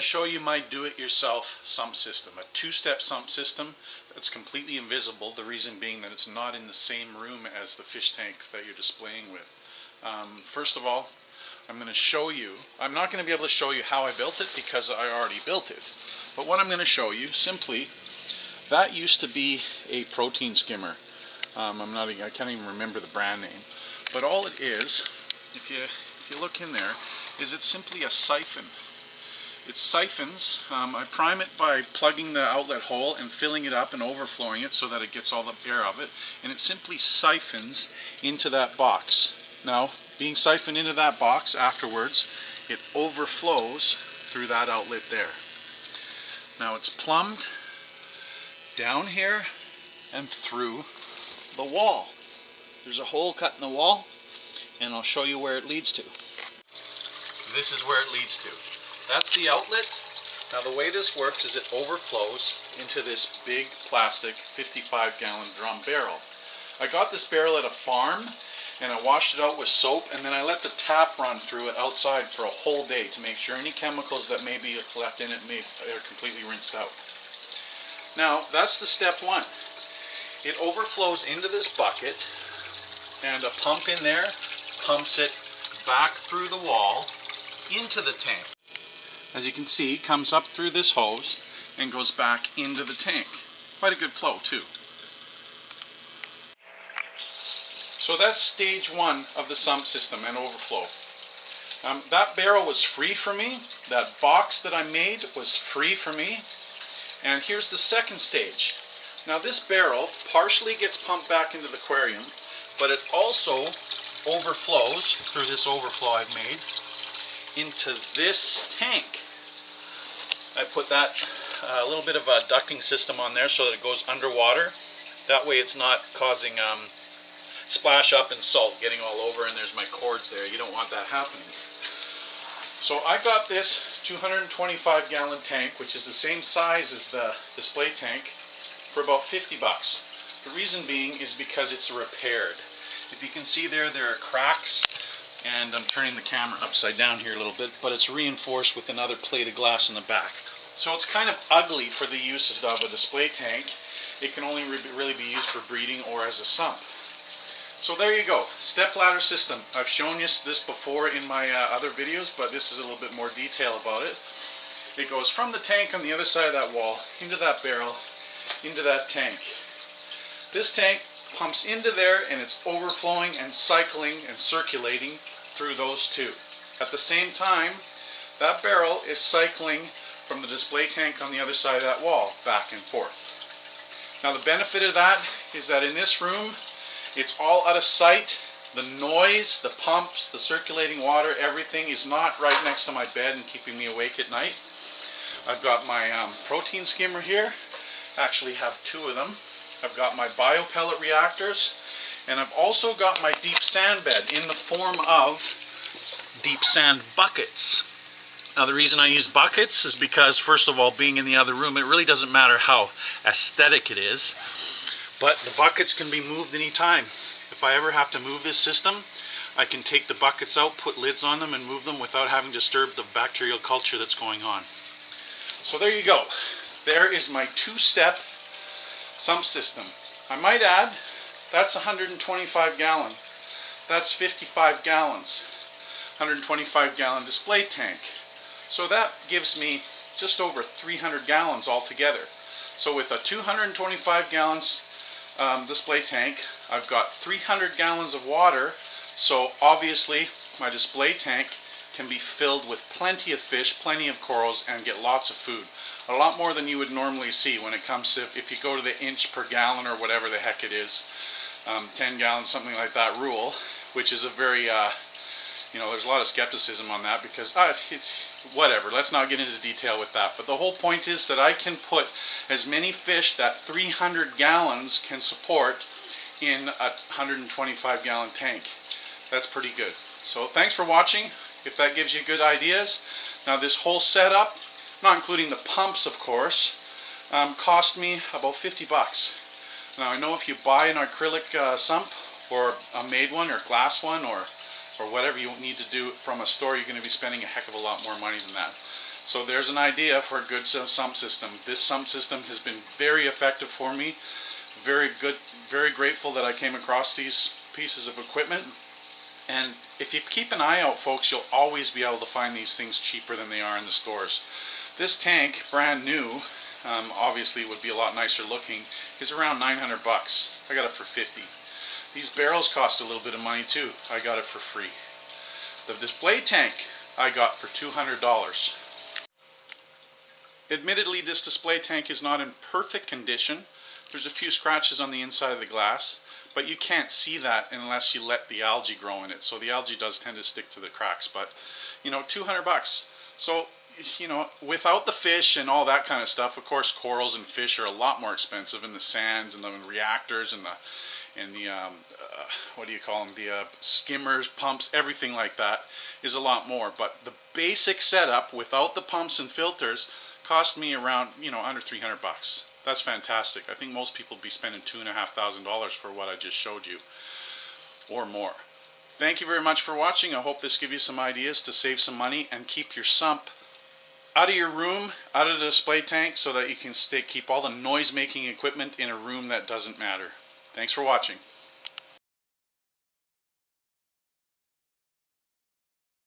show you my do-it-yourself sump system, a two-step sump system that's completely invisible, the reason being that it's not in the same room as the fish tank that you're displaying with. First of all, I'm going to show you, I'm not going to be able to show you how I built it because I already built it, but what I'm going to show you simply, that used to be a protein skimmer. I can't even remember the brand name, but all it is, if you look in there, is it's simply a siphon. It siphons. I prime it by plugging the outlet hole and filling it up and overflowing it so that it gets all the air of it, and it simply siphons into that box. Now, being siphoned into that box afterwards, it overflows through that outlet there. Now it's plumbed down here and through the wall. There's a hole cut in the wall, and I'll show you where it leads to. This is where it leads to. That's the outlet. Now the way this works is it overflows into this big plastic 55-gallon drum barrel. I got this barrel at a farm, and I washed it out with soap, and then I let the tap run through it outside for a whole day to make sure any chemicals that may be left in it are completely rinsed out. Now that's the step one. It overflows into this bucket, and a pump in there pumps it back through the wall into the tank. As you can see, it comes up through this hose and goes back into the tank. Quite a good flow too. So that's stage one of the sump system and overflow. That barrel was free for me. That box that I made was free for me. And here's the second stage. Now this barrel partially gets pumped back into the aquarium, but it also overflows through this overflow I've made into this tank. I put that a little bit of a ducting system on there so that it goes underwater. That way it's not causing splash up and salt getting all over, and there's my cords there. You don't want that happening. So I got this 225-gallon tank, which is the same size as the display tank, for about 50 bucks. The reason being is because it's repaired. If you can see there are cracks, and I'm turning the camera upside down here a little bit, but it's reinforced with another plate of glass in the back. So it's kind of ugly for the uses of a display tank. It can only really be used for breeding or as a sump. So there you go, step ladder system. I've shown you this before in my other videos, but this is a little bit more detail about it. It goes from the tank on the other side of that wall, into that barrel, into that tank. This tank pumps into there, and it's overflowing and cycling and circulating through those two. At the same time, that barrel is cycling from the display tank on the other side of that wall, back and forth. Now the benefit of that is that in this room, it's all out of sight. The noise, the pumps, the circulating water, everything is not right next to my bed and keeping me awake at night. I've got my protein skimmer here. Actually have two of them. I've got my biopellet reactors, and I've also got my deep sand bed in the form of deep sand buckets. Now the reason I use buckets is because, first of all, being in the other room, it really doesn't matter how aesthetic it is, but the buckets can be moved anytime. If I ever have to move this system, I can take the buckets out, put lids on them, and move them without having to disturb the bacterial culture that's going on. So there you go. There is my two-step sump system. I might add, that's 125 gallon. That's 55 gallons. 125 gallon display tank. So that gives me just over 300 gallons altogether. So with a 225 gallons display tank, I've got 300 gallons of water, so obviously my display tank can be filled with plenty of fish, plenty of corals, and get lots of food. A lot more than you would normally see when it comes to, if you go to the inch per gallon or whatever the heck it is, 10 gallons, something like that rule, which is a very, there's a lot of skepticism on that because, whatever, let's not get into detail with that. But the whole point is that I can put as many fish that 300 gallons can support in a 125 gallon tank. That's pretty good. So thanks for watching, if that gives you good ideas. Now this whole setup, not including the pumps of course, cost me about 50 bucks. Now I know if you buy an acrylic sump or a made one or glass one or whatever you need to do from a store, you're going to be spending a heck of a lot more money than that. So there's an idea for a good sump system. This sump system has been very effective for me. Very good, very grateful that I came across these pieces of equipment. And if you keep an eye out, folks, you'll always be able to find these things cheaper than they are in the stores. This tank, brand new, obviously it would be a lot nicer looking, is around 900 bucks. I got it for 50. These barrels cost a little bit of money too. I got it for free. The display tank I got for $200. Admittedly, this display tank is not in perfect condition. There's a few scratches on the inside of the glass, but you can't see that unless you let the algae grow in it. So the algae does tend to stick to the cracks, but you know, 200 bucks. So, you know, without the fish and all that kind of stuff, of course, corals and fish are a lot more expensive, and the sands and the reactors and the what do you call them, the skimmers, pumps, everything like that is a lot more. But the basic setup without the pumps and filters cost me around, you know, under 300 bucks. That's fantastic. I think most people would be spending $2,500 for what I just showed you or more. Thank you very much for watching. I hope this gives you some ideas to save some money and keep your sump out of your room, out of the display tank, so that you can keep all the noise making equipment in a room that doesn't matter. Thanks for watching.